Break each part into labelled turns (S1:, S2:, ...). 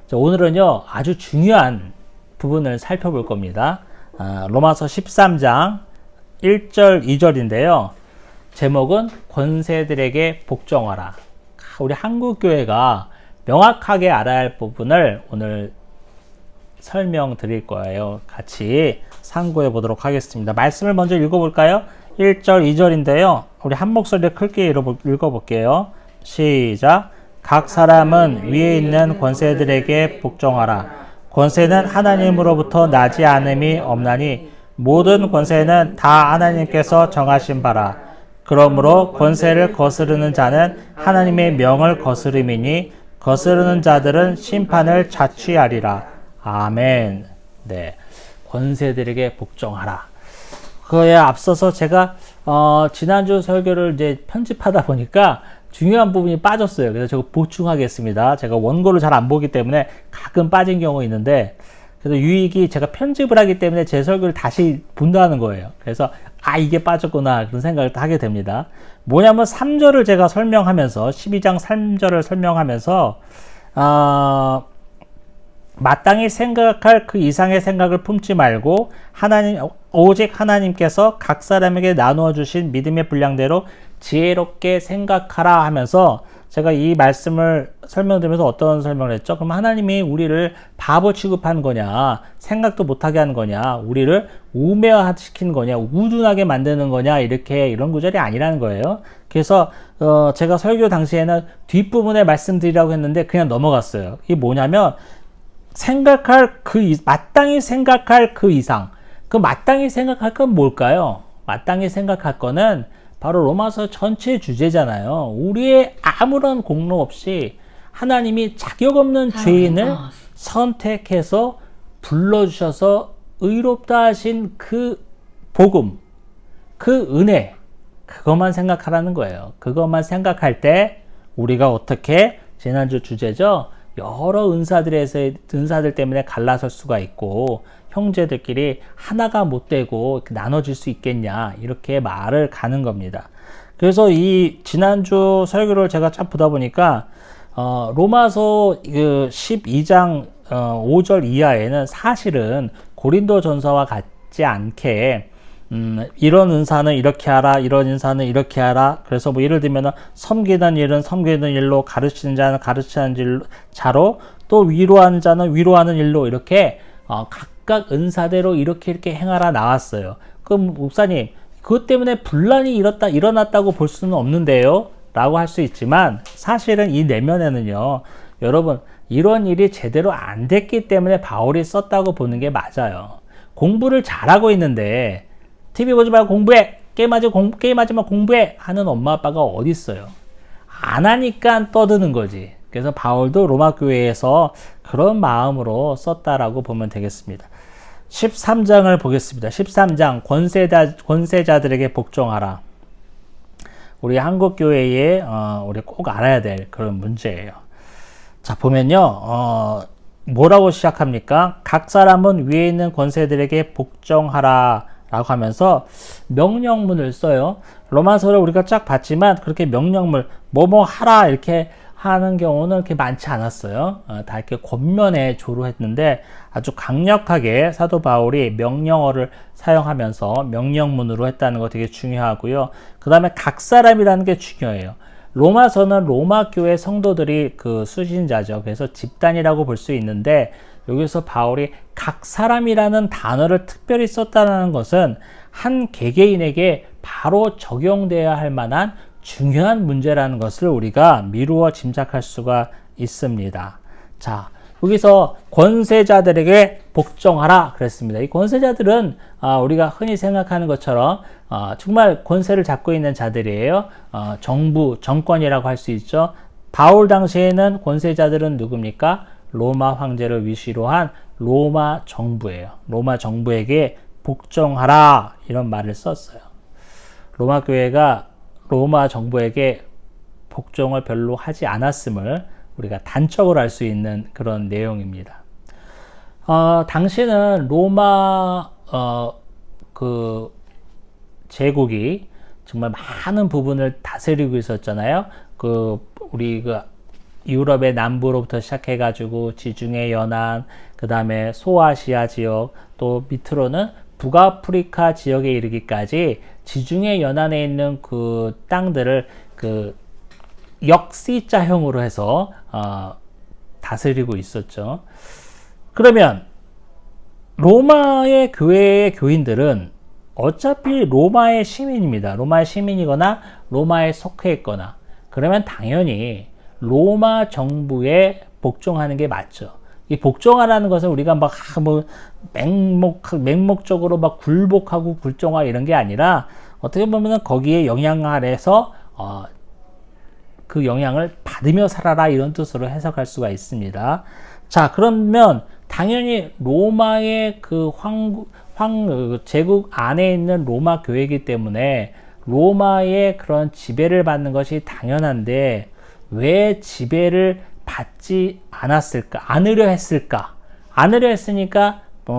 S1: 자, 오늘은요, 아주 중요한 부분을 살펴볼 겁니다. 로마서 13장 1절, 2절인데요. 제목은 권세들에게 복종하라. 우리 한국교회가 명확하게 알아야 할 부분을 오늘 설명드릴 거예요. 같이 상고해 보도록 하겠습니다. 말씀을 먼저 읽어볼까요? 1절, 2절인데요. 우리 한 목소리로 크게 읽어볼게요. 시작. 각 사람은 위에 있는 권세들에게 복종하라. 권세는 하나님으로부터 나지 않음이 없나니 모든 권세는 다 하나님께서 정하신 바라. 그러므로 권세를 거스르는 자는 하나님의 명을 거스름이니 거스르는 자들은 심판을 자취하리라. 아멘. 네, 권세들에게 복종하라. 그거에 앞서서 제가 지난주 설교를 이제 편집하다 보니까 중요한 부분이 빠졌어요. 그래서 제가 보충하겠습니다. 제가 원고를 잘 안 보기 때문에 가끔 빠진 경우가 있는데, 그래서 유익이 제가 편집을 하기 때문에 제 설교를 다시 본다는 거예요. 그래서 이게 빠졌구나 그런 생각을 하게 됩니다. 뭐냐면 3절을 제가 설명하면서 12장 3절을 설명하면서 마땅히 생각할 그 이상의 생각을 품지 말고 오직 하나님께서 각 사람에게 나누어 주신 믿음의 분량대로 지혜롭게 생각하라 하면서 제가 이 말씀을 설명드리면서 어떤 설명을 했죠? 그럼 하나님이 우리를 바보 취급하는 거냐, 생각도 못하게 하는 거냐, 우리를 우매화시키는 거냐, 우둔하게 만드는 거냐, 이런 구절이 아니라는 거예요. 그래서 제가 설교 당시에는 뒷부분에 말씀드리라고 했는데 그냥 넘어갔어요. 이게 뭐냐면 마땅히 생각할 그 이상. 그 마땅히 생각할 건 뭘까요? 마땅히 생각할 거는 바로 로마서 전체 주제잖아요. 우리의 아무런 공로 없이 하나님이 자격 없는 죄인을 선택해서 불러주셔서 의롭다 하신 그 복음, 그 은혜, 그것만 생각하라는 거예요. 그것만 생각할 때 우리가 어떻게, 지난주 주제죠? 여러 은사들 때문에 갈라설 수가 있고 형제들끼리 하나가 못 되고 나눠질 수 있겠냐, 이렇게 말을 가는 겁니다. 그래서 이 지난주 설교를 제가 쫙 보다 보니까 로마서 12장 5절 이하에는 사실은 고린도전서와 같지 않게 이런 은사는 이렇게 하라, 이런 은사는 이렇게 하라. 그래서 뭐 예를 들면 섬기는 일은 섬기는 일로, 가르치는 자는 가르치는 자로, 또 위로하는 자는 위로하는 일로, 이렇게 각각 은사대로 이렇게 행하라 나왔어요. 그럼 목사님, 그것 때문에 분란이 일어났다고 볼 수는 없는데요? 라고 할 수 있지만 사실은 이 내면에는요, 여러분, 이런 일이 제대로 안 됐기 때문에 바울이 썼다고 보는 게 맞아요. 공부를 잘하고 있는데 TV 보지 말고 공부해! 게임하지 마 공부해! 하는 엄마 아빠가 어디 있어요? 안 하니까 떠드는 거지. 그래서 바울도 로마 교회에서 그런 마음으로 썼다라고 보면 되겠습니다. 13장을 보겠습니다. 13장 권세자들에게 복종하라. 우리 한국 교회에 우리 꼭 알아야 될 그런 문제예요. 자, 보면요, 뭐라고 시작합니까? 각 사람은 위에 있는 권세들에게 복종하라 라고 하면서 명령문을 써요. 로마서를 우리가 쫙 봤지만 그렇게 명령문, 뭐뭐 하라 이렇게 하는 경우는 그렇게 많지 않았어요. 다 이렇게 권면에 조로했는데 아주 강력하게 사도 바울이 명령어를 사용하면서 명령문으로 했다는 거 되게 중요하고요. 그 다음에 각 사람이라는 게 중요해요. 로마서는 로마 교회 성도들이 그 수신자죠. 그래서 집단이라고 볼 수 있는데 여기서 바울이 각 사람이라는 단어를 특별히 썼다는 것은 한 개개인에게 바로 적용돼야 할 만한 중요한 문제라는 것을 우리가 미루어 짐작할 수가 있습니다. 자, 여기서 권세자들에게 복종하라 그랬습니다. 이 권세자들은 우리가 흔히 생각하는 것처럼 정말 권세를 잡고 있는 자들이에요. 정부, 정권이라고 할 수 있죠. 바울 당시에는 권세자들은 누굽니까? 로마 황제를 위시로 한 로마 정부예요. 로마 정부에게 복종하라, 이런 말을 썼어요. 로마 교회가 로마 정부에게 복종을 별로 하지 않았음을 우리가 단적으로 알 수 있는 그런 내용입니다. 당시는 로마 그 제국이 정말 많은 부분을 다스리고 있었잖아요. 우리 유럽의 남부로부터 시작해가지고 지중해 연안, 그 다음에 소아시아 지역, 또 밑으로는 북아프리카 지역에 이르기까지 지중해 연안에 있는 그 땅들을 그 역C자형으로 해서 다스리고 있었죠. 그러면 로마의 교회의 교인들은 어차피 로마의 시민입니다. 로마의 시민이거나 로마에 속해 있거나, 그러면 당연히 로마 정부에 복종하는 게 맞죠. 이 복종하라는 것은 우리가 막 맹목적으로 막 굴복하고 굴종하 이런 게 아니라, 어떻게 보면 거기에 영향 아래서 그 영향을 받으며 살아라, 이런 뜻으로 해석할 수가 있습니다. 자, 그러면 당연히 로마의 그 제국 안에 있는 로마 교회이기 때문에 로마의 그런 지배를 받는 것이 당연한데, 왜 지배를 받지 않으려 했으니까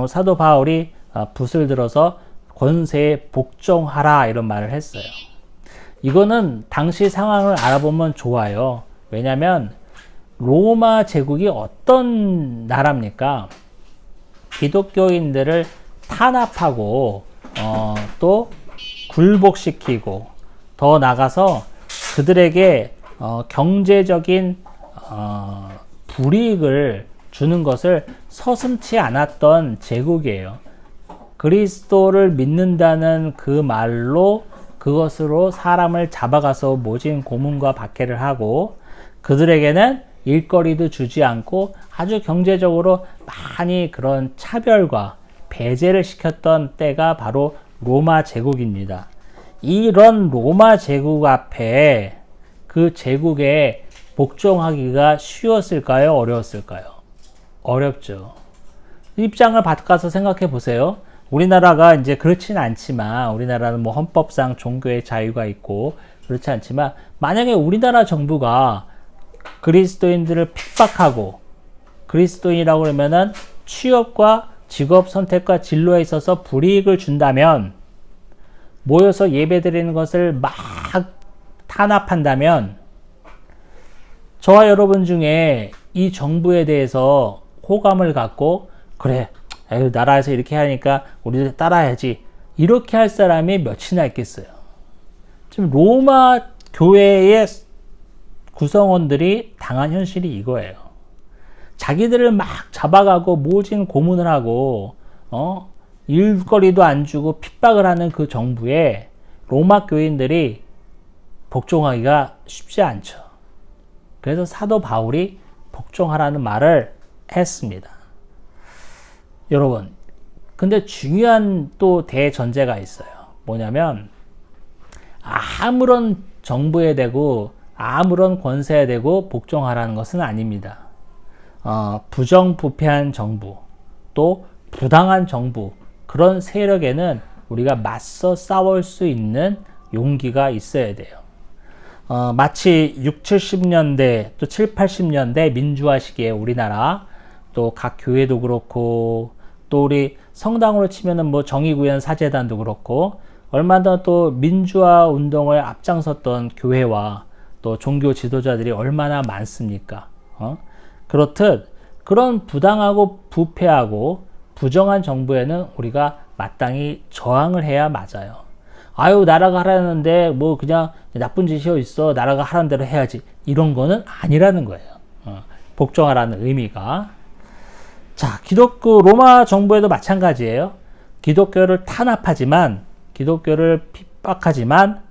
S1: 사도 바울이 붓을 들어서 권세에 복종하라, 이런 말을 했어요. 이거는 당시 상황을 알아보면 좋아요. 왜냐하면 로마 제국이 어떤 나라입니까? 기독교인들을 탄압하고 또 굴복시키고, 더 나가서 그들에게 경제적인 불이익을 주는 것을 서슴지 않았던 제국이에요. 그리스도를 믿는다는 그 말로 그것으로 사람을 잡아가서 모진 고문과 박해를 하고, 그들에게는 일거리도 주지 않고 아주 경제적으로 많이 그런 차별과 배제를 시켰던 때가 바로 로마 제국입니다. 이런 로마 제국 앞에 그 제국에 복종하기가 쉬웠을까요? 어려웠을까요? 어렵죠. 입장을 바꿔서 생각해 보세요. 우리나라가 이제 그렇진 않지만, 우리나라는 뭐 헌법상 종교의 자유가 있고 그렇지 않지만, 만약에 우리나라 정부가 그리스도인들을 핍박하고, 그리스도인이라고 그러면은 취업과 직업 선택과 진로에 있어서 불이익을 준다면, 모여서 예배드리는 것을 막 탄압한다면, 저와 여러분 중에 이 정부에 대해서 호감을 갖고, 그래, 에휴, 나라에서 이렇게 하니까 우리도 따라야지, 이렇게 할 사람이 몇이나 있겠어요. 지금 로마 교회의 구성원들이 당한 현실이 이거예요. 자기들을 막 잡아가고 모진 고문을 하고 일거리도 안 주고 핍박을 하는 그 정부에 로마 교인들이 복종하기가 쉽지 않죠. 그래서 사도 바울이 복종하라는 말을 했습니다. 여러분, 근데 중요한 또 대전제가 있어요. 뭐냐면, 아무런 정부에 대고 아무런 권세에 대고 복종하라는 것은 아닙니다. 부정부패한 정부, 또 부당한 정부, 그런 세력에는 우리가 맞서 싸울 수 있는 용기가 있어야 돼요. 마치 6, 70년대 또 7, 80년대 민주화 시기에 우리나라, 또 각 교회도 그렇고, 또 우리 성당으로 치면은 뭐 정의구현 사재단도 그렇고, 얼마나 또 민주화 운동을 앞장섰던 교회와 또 종교 지도자들이 얼마나 많습니까? 그렇듯 그런 부당하고 부패하고 부정한 정부에는 우리가 마땅히 저항을 해야 맞아요. 아유, 나라가 하라는데 뭐 그냥 나쁜 짓이 있어, 나라가 하라는 대로 해야지, 이런 거는 아니라는 거예요. 복종하라는 의미가. 자, 기독교 로마 정부에도 마찬가지예요. 기독교를 탄압하지만, 기독교를 핍박하지만,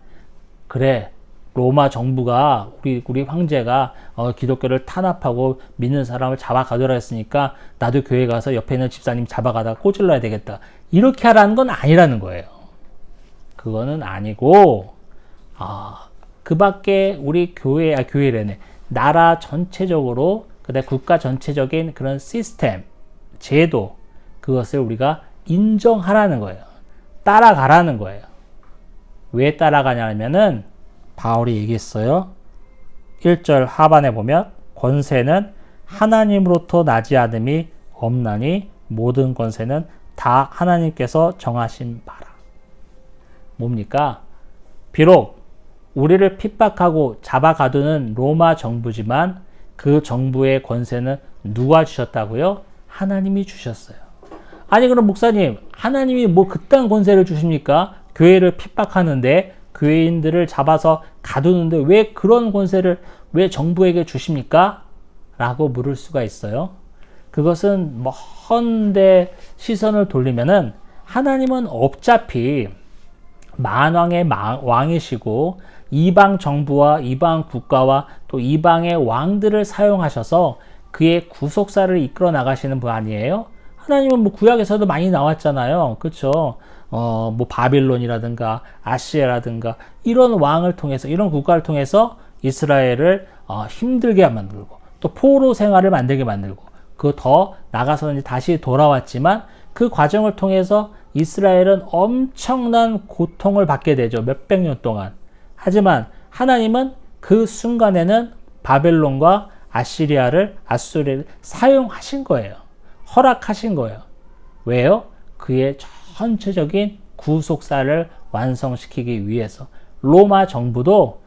S1: 그래, 로마 정부가 우리 황제가 기독교를 탄압하고 믿는 사람을 잡아가더라 했으니까 나도 교회 가서 옆에 있는 집사님 잡아가다가 꼬질러야 되겠다, 이렇게 하라는 건 아니라는 거예요. 그거는 아니고, 그 밖에 우리 교회래네, 나라 전체적으로, 그다음에 국가 전체적인 그런 시스템, 제도, 그것을 우리가 인정하라는 거예요. 따라가라는 거예요. 왜 따라가냐면은 바울이 얘기했어요. 1절 하반에 보면, 권세는 하나님으로부터 나지 않음이 없나니 모든 권세는 다 하나님께서 정하신 바라. 뭡니까? 비록 우리를 핍박하고 잡아가두는 로마 정부지만, 그 정부의 권세는 누가 주셨다고요? 하나님이 주셨어요. 아니 그럼 목사님, 하나님이 뭐 그딴 권세를 주십니까? 교회를 핍박하는데, 교회인들을 잡아서 가두는데 왜 그런 권세를 왜 정부에게 주십니까? 라고 물을 수가 있어요. 그것은 먼데 시선을 돌리면은 하나님은 어차피 만왕의 왕이시고 이방 정부와 이방 국가와 또 이방의 왕들을 사용하셔서 그의 구속사를 이끌어 나가시는 분 아니에요? 하나님은 뭐 구약에서도 많이 나왔잖아요. 그렇죠? 뭐 바빌론이라든가 아시아라든가 이런 왕을 통해서, 이런 국가를 통해서 이스라엘을 힘들게 만들고 또 포로 생활을 만들게 만들고, 그 더 나가서는 다시 돌아왔지만 그 과정을 통해서 이스라엘은 엄청난 고통을 받게 되죠. 몇백 년 동안. 하지만 하나님은 그 순간에는 바벨론과 아수리아를 사용하신 거예요. 허락하신 거예요. 왜요? 그의 전체적인 구속사를 완성시키기 위해서. 로마 정부도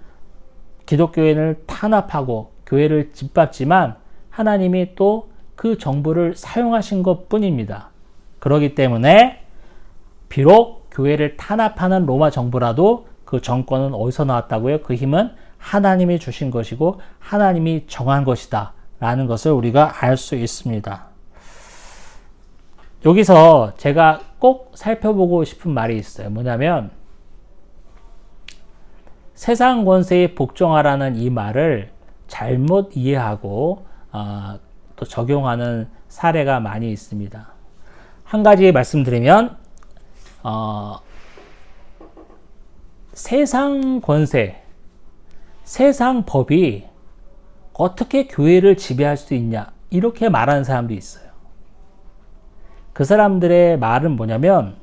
S1: 기독교인을 탄압하고 교회를 짓밟지만 하나님이 또 그 정부를 사용하신 것 뿐입니다. 그렇기 때문에 비록 교회를 탄압하는 로마 정부라도 그 정권은 어디서 나왔다고요? 그 힘은 하나님이 주신 것이고 하나님이 정한 것이다 라는 것을 우리가 알 수 있습니다. 여기서 제가 꼭 살펴보고 싶은 말이 있어요. 뭐냐면 세상 권세에 복종하라는 이 말을 잘못 이해하고 또 적용하는 사례가 많이 있습니다. 한 가지 말씀드리면 세상 권세, 세상 법이 어떻게 교회를 지배할 수 있냐, 이렇게 말하는 사람도 있어요. 그 사람들의 말은 뭐냐면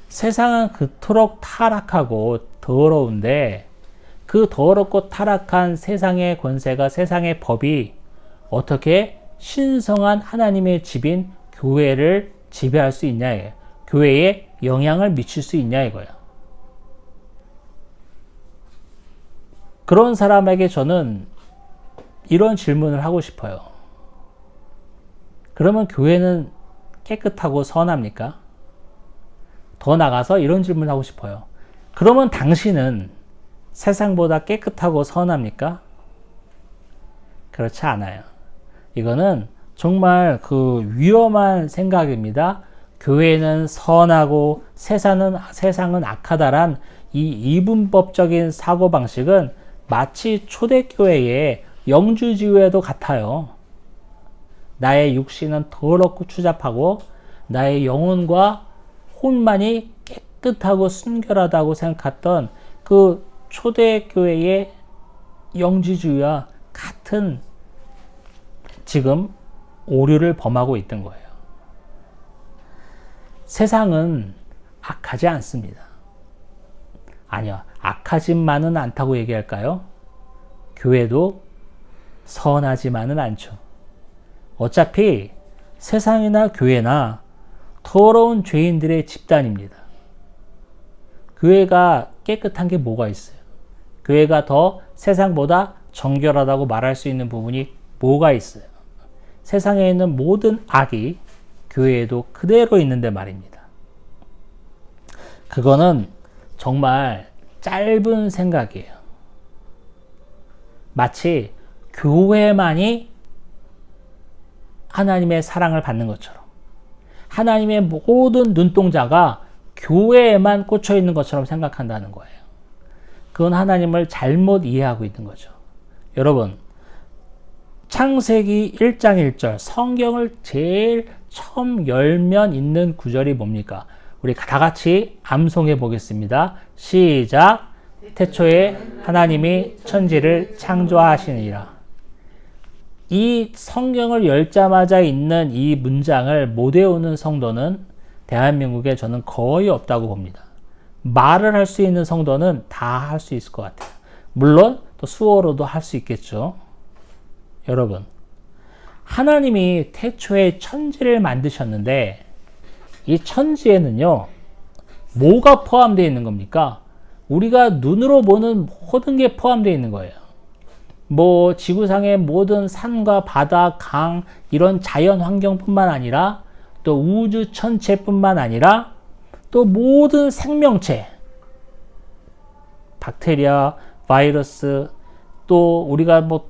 S1: 세상은 그토록 타락하고 더러운데 그 더럽고 타락한 세상의 권세가, 세상의 법이 어떻게 신성한 하나님의 집인 교회를 지배할 수 있냐, 이거예요. 교회에 영향을 미칠 수 있냐, 이거예요. 그런 사람에게 저는 이런 질문을 하고 싶어요. 그러면 교회는 깨끗하고 선합니까? 더 나가서 이런 질문을 하고 싶어요. 그러면 당신은 세상보다 깨끗하고 선합니까? 그렇지 않아요. 이거는 정말 그 위험한 생각입니다. 교회는 선하고 세상은 악하다란 이 이분법적인 사고방식은 마치 초대교회의 영주지회도 같아요. 나의 육신은 더럽고 추잡하고 나의 영혼과 혼만이 깨끗하고 순결하다고 생각했던 그 초대교회의 영주주의와 같은 지금 오류를 범하고 있던 거예요. 세상은 악하지 않습니다. 아니요, 악하지만은 않다고 얘기할까요? 교회도 선하지만은 않죠. 어차피 세상이나 교회나 더러운 죄인들의 집단입니다. 교회가 깨끗한 게 뭐가 있어요? 교회가 더 세상보다 정결하다고 말할 수 있는 부분이 뭐가 있어요? 세상에 있는 모든 악이 교회에도 그대로 있는데 말입니다. 그거는 정말 짧은 생각이에요. 마치 교회만이 하나님의 사랑을 받는 것처럼, 하나님의 모든 눈동자가 교회에만 꽂혀 있는 것처럼 생각한다는 거예요. 그건 하나님을 잘못 이해하고 있는 거죠. 여러분, 창세기 1장 1절 성경을 제일 처음 열면 있는 구절이 뭡니까? 우리 다 같이 암송해 보겠습니다. 시작. 태초에 하나님이 천지를 창조하시니라. 이 성경을 열자마자 있는 이 문장을 못 외우는 성도는 대한민국에 저는 거의 없다고 봅니다. 말을 할 수 있는 성도는 다 할 수 있을 것 같아요. 물론 또 수어로도 할 수 있겠죠. 여러분, 하나님이 태초에 천지를 만드셨는데 이 천지에는요, 뭐가 포함되어 있는 겁니까? 우리가 눈으로 보는 모든 게 포함되어 있는 거예요. 뭐 지구상의 모든 산과 바다, 강 이런 자연 환경뿐만 아니라 또 우주 천체뿐만 아니라 또 모든 생명체, 박테리아, 바이러스, 또 우리가 뭐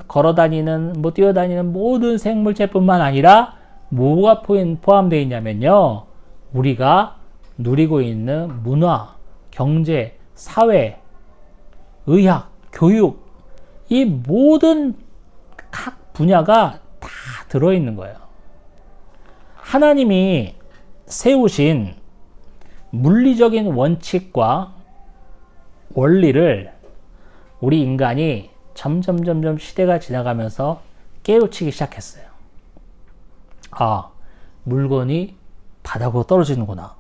S1: 걸어다니는, 뛰어다니는 모든 생물체뿐만 아니라 뭐가 포함되어 있냐면요. 우리가 누리고 있는 문화, 경제, 사회, 의학, 교육, 이 모든 각 분야가 다 들어있는 거예요. 하나님이 세우신 물리적인 원칙과 원리를 우리 인간이 점점 시대가 지나가면서 깨우치기 시작했어요. 아, 물건이 바닥으로 떨어지는구나.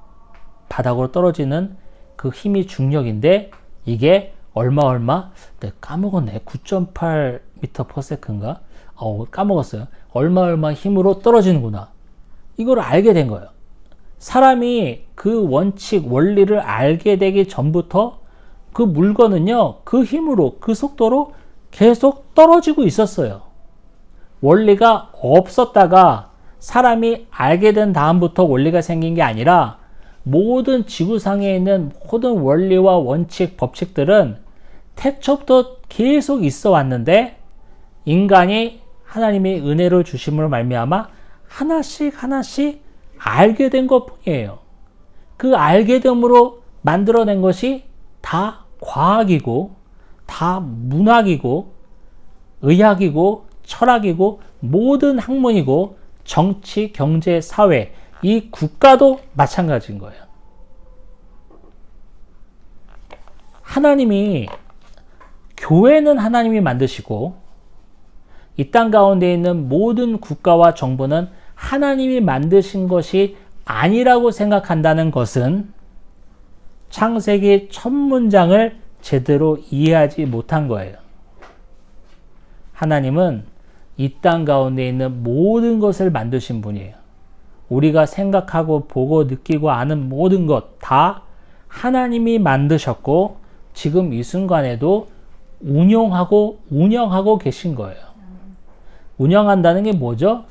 S1: 바닥으로 떨어지는 그 힘이 중력인데 이게 얼마? 네, 까먹었네. 9.8m/s인가? 까먹었어요. 얼마 힘으로 떨어지는구나. 이걸 알게 된 거예요. 사람이 그 원칙, 원리를 알게 되기 전부터 그 물건은요, 그 힘으로, 그 속도로 계속 떨어지고 있었어요. 원리가 없었다가 사람이 알게 된 다음부터 원리가 생긴 게 아니라 모든 지구상에 있는 모든 원리와 원칙, 법칙들은 태초부터 계속 있어 왔는데 인간이 하나님의 은혜를 주심으로 말미암아 하나씩 알게 된 것 뿐이에요. 그 알게 됨으로 만들어낸 것이 다 과학이고, 다 문학이고, 의학이고, 철학이고, 모든 학문이고, 정치, 경제, 사회, 이 국가도 마찬가지인 거예요. 교회는 하나님이 만드시고, 이 땅 가운데 있는 모든 국가와 정부는 하나님이 만드신 것이 아니라고 생각한다는 것은 창세기 첫 문장을 제대로 이해하지 못한 거예요. 하나님은 이 땅 가운데 있는 모든 것을 만드신 분이에요. 우리가 생각하고 보고 느끼고 아는 모든 것 다 하나님이 만드셨고 지금 이 순간에도 운영하고 계신 거예요. 운영한다는 게 뭐죠?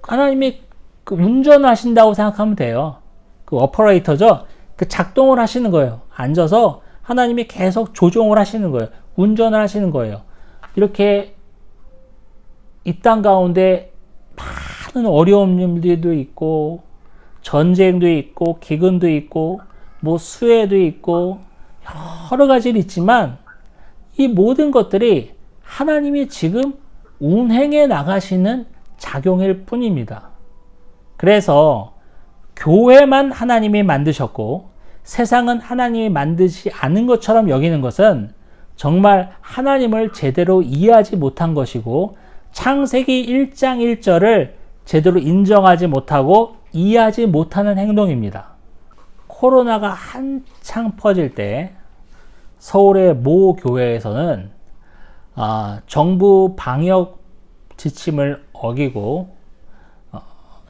S1: 하나님이 그 운전하신다고 생각하면 돼요. 그 오퍼레이터죠? 그 작동을 하시는 거예요. 앉아서 하나님이 계속 조종을 하시는 거예요. 운전을 하시는 거예요. 이렇게 이 땅 가운데 많은 어려움들도 있고 전쟁도 있고 기근도 있고 뭐 수해도 있고 여러 가지는 있지만 이 모든 것들이 하나님이 지금 운행해 나가시는 작용일 뿐입니다. 그래서 교회만 하나님이 만드셨고 세상은 하나님이 만드지 않은 것처럼 여기는 것은 정말 하나님을 제대로 이해하지 못한 것이고 창세기 1장 1절을 제대로 인정하지 못하고 이해하지 못하는 행동입니다. 코로나가 한창 퍼질 때 서울의 모 교회에서는 정부 방역 지침을 어기고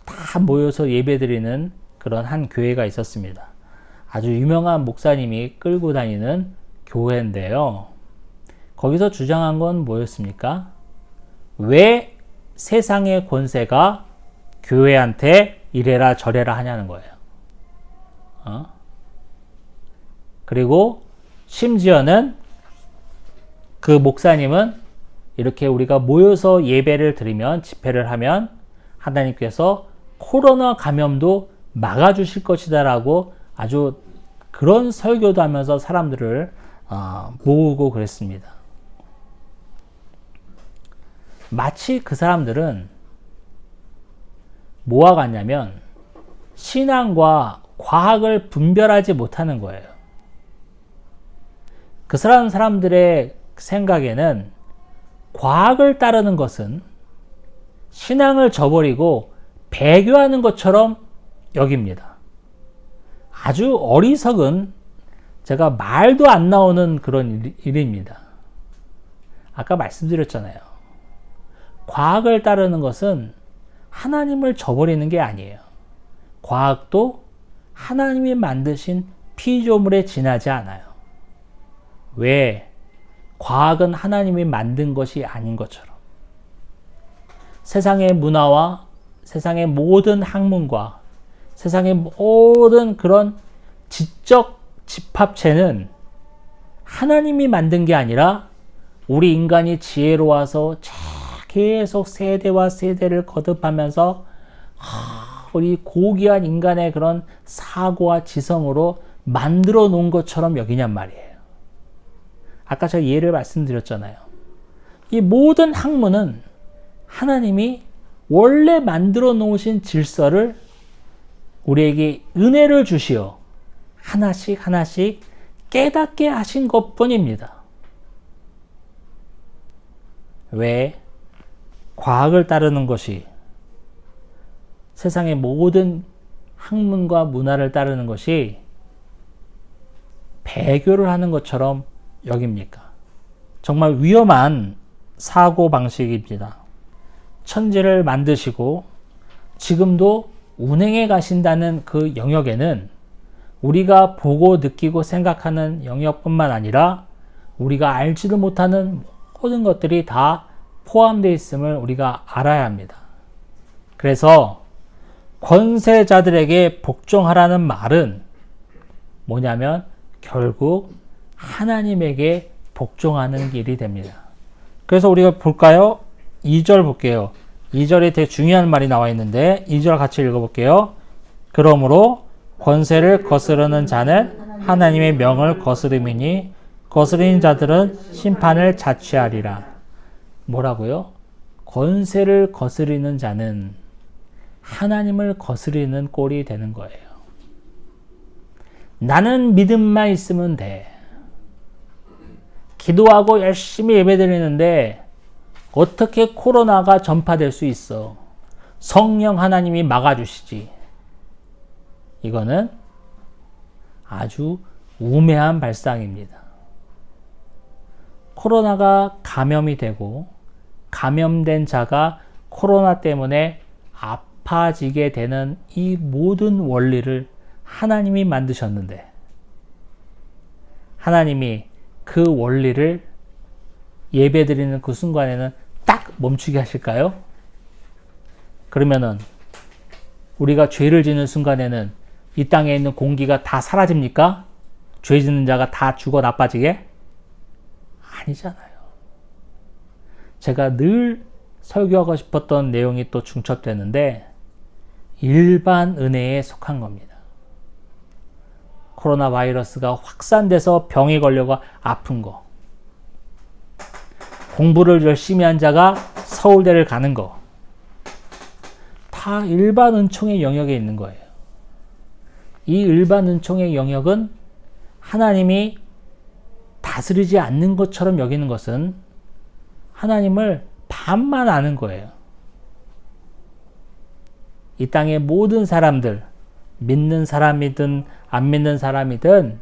S1: 다 모여서 예배드리는 그런 한 교회가 있었습니다. 아주 유명한 목사님이 끌고 다니는 교회인데요. 거기서 주장한 건 뭐였습니까? 왜 세상의 권세가 교회한테 이래라 저래라 하냐는 거예요. 그리고 심지어는 그 목사님은 이렇게 우리가 모여서 예배를 드리면 집회를 하면 하나님께서 코로나 감염도 막아주실 것이다 라고 아주 그런 설교도 하면서 사람들을 모으고 그랬습니다. 마치 그 사람들은 뭐와 같냐면 신앙과 과학을 분별하지 못하는 거예요. 그 사람들의 생각에는 과학을 따르는 것은 신앙을 저버리고 배교하는 것처럼 여깁니다. 아주 어리석은 제가 말도 안 나오는 그런 일입니다. 아까 말씀드렸잖아요. 과학을 따르는 것은 하나님을 저버리는 게 아니에요. 과학도 하나님이 만드신 피조물에 지나지 않아요. 왜? 과학은 하나님이 만든 것이 아닌 것처럼 세상의 문화와 세상의 모든 학문과 세상의 모든 그런 지적 집합체는 하나님이 만든 게 아니라 우리 인간이 지혜로워서 계속 세대와 세대를 거듭하면서 우리 고귀한 인간의 그런 사고와 지성으로 만들어 놓은 것처럼 여기냔 말이에요. 아까 제가 예를 말씀드렸잖아요. 이 모든 학문은 하나님이 원래 만들어 놓으신 질서를 우리에게 은혜를 주시어 하나씩 하나씩 깨닫게 하신 것 뿐입니다. 왜 과학을 따르는 것이 세상의 모든 학문과 문화를 따르는 것이 배교를 하는 것처럼 여깁니까? 정말 위험한 사고방식입니다. 천지를 만드시고 지금도 운행해 가신다는 그 영역에는 우리가 보고 느끼고 생각하는 영역뿐만 아니라 우리가 알지도 못하는 모든 것들이 다 포함되어 있음을 우리가 알아야 합니다. 그래서 권세자들에게 복종하라는 말은 뭐냐면 결국 하나님에게 복종하는 길이 됩니다. 그래서 우리가 볼까요? 2절 볼게요. 2절에 되게 중요한 말이 나와 있는데 2절 같이 읽어볼게요. 그러므로 권세를 거스르는 자는 하나님의 명을 거스름이니 거스르는 자들은 심판을 자취하리라. 뭐라고요? 권세를 거스르는 자는 하나님을 거스르는 꼴이 되는 거예요. 나는 믿음만 있으면 돼. 기도하고 열심히 예배드리는데 어떻게 코로나가 전파될 수 있어? 성령 하나님이 막아주시지. 이거는 아주 우매한 발상입니다. 코로나가 감염이 되고 감염된 자가 코로나 때문에 아파지게 되는 이 모든 원리를 하나님이 만드셨는데 하나님이 그 원리를 예배드리는 그 순간에는 딱 멈추게 하실까요? 그러면은 우리가 죄를 짓는 순간에는 이 땅에 있는 공기가 다 사라집니까? 죄 짓는 자가 다 죽어 나빠지게? 아니잖아요. 제가 늘 설교하고 싶었던 내용이 또 중첩되는데 일반 은혜에 속한 겁니다. 코로나 바이러스가 확산돼서 병이 걸려가 아픈 거. 공부를 열심히 한 자가 서울대를 가는 거. 다 일반 은총의 영역에 있는 거예요. 이 일반 은총의 영역은 하나님이 다스리지 않는 것처럼 여기는 것은 하나님을 반만 아는 거예요. 이 땅의 모든 사람들, 믿는 사람이든 안 믿는 사람이든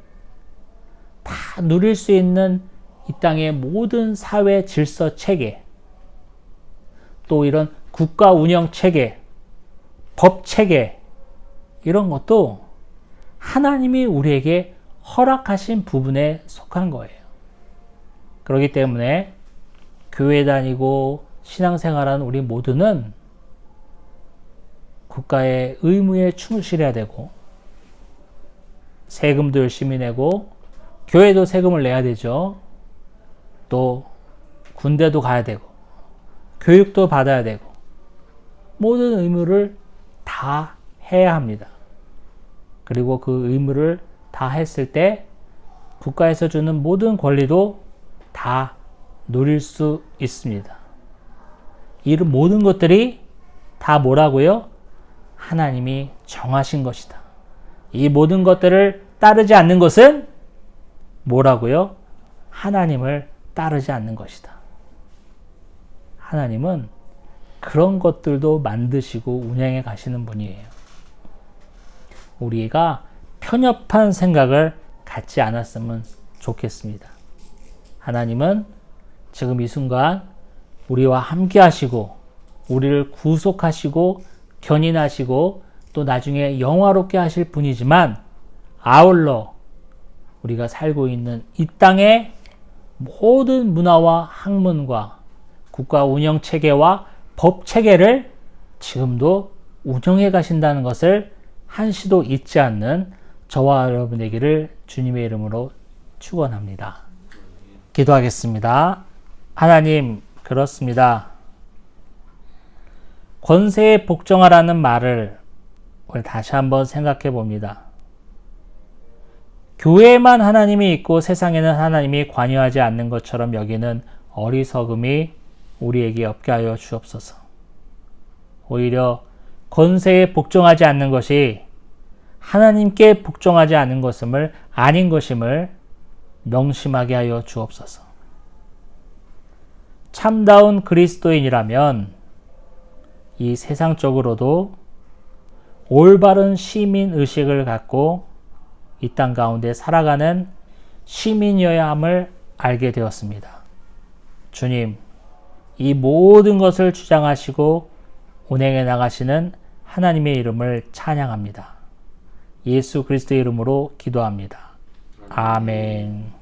S1: 다 누릴 수 있는 이 땅의 모든 사회 질서 체계, 또 이런 국가 운영 체계, 법 체계, 이런 것도 하나님이 우리에게 허락하신 부분에 속한 거예요. 그렇기 때문에 교회 다니고 신앙생활하는 우리 모두는 국가의 의무에 충실해야 되고 세금도 열심히 내고 교회도 세금을 내야 되죠. 또 군대도 가야 되고 교육도 받아야 되고 모든 의무를 다 해야 합니다. 그리고 그 의무를 다 했을 때 국가에서 주는 모든 권리도 다 누릴 수 있습니다. 이 모든 것들이 다 뭐라고요? 하나님이 정하신 것이다. 이 모든 것들을 따르지 않는 것은 뭐라고요? 하나님을 따르지 않는 것이다. 하나님은 그런 것들도 만드시고 운영해 가시는 분이에요. 우리가 편협한 생각을 갖지 않았으면 좋겠습니다. 하나님은 지금 이 순간 우리와 함께 하시고 우리를 구속하시고 견인하시고 또 나중에 영화롭게 하실 분이지만 아울러 우리가 살고 있는 이 땅에 모든 문화와 학문과 국가 운영 체계와 법 체계를 지금도 운영해 가신다는 것을 한시도 잊지 않는 저와 여러분 되기를 주님의 이름으로 축원합니다. 기도하겠습니다. 하나님, 그렇습니다. 권세에 복종하라는 말을 오늘 다시 한번 생각해 봅니다. 교회에만 하나님이 있고 세상에는 하나님이 관여하지 않는 것처럼 여기는 어리석음이 우리에게 없게 하여 주옵소서. 오히려 권세에 복종하지 않는 것이 하나님께 복종하지 않은 것임을 아닌 것임을 명심하게 하여 주옵소서. 참다운 그리스도인이라면 이 세상적으로도 올바른 시민 의식을 갖고 이 땅 가운데 살아가는 시민이어야 함을 알게 되었습니다. 주님, 이 모든 것을 주장하시고 운행해 나가시는 하나님의 이름을 찬양합니다. 예수 그리스도의 이름으로 기도합니다. 아멘.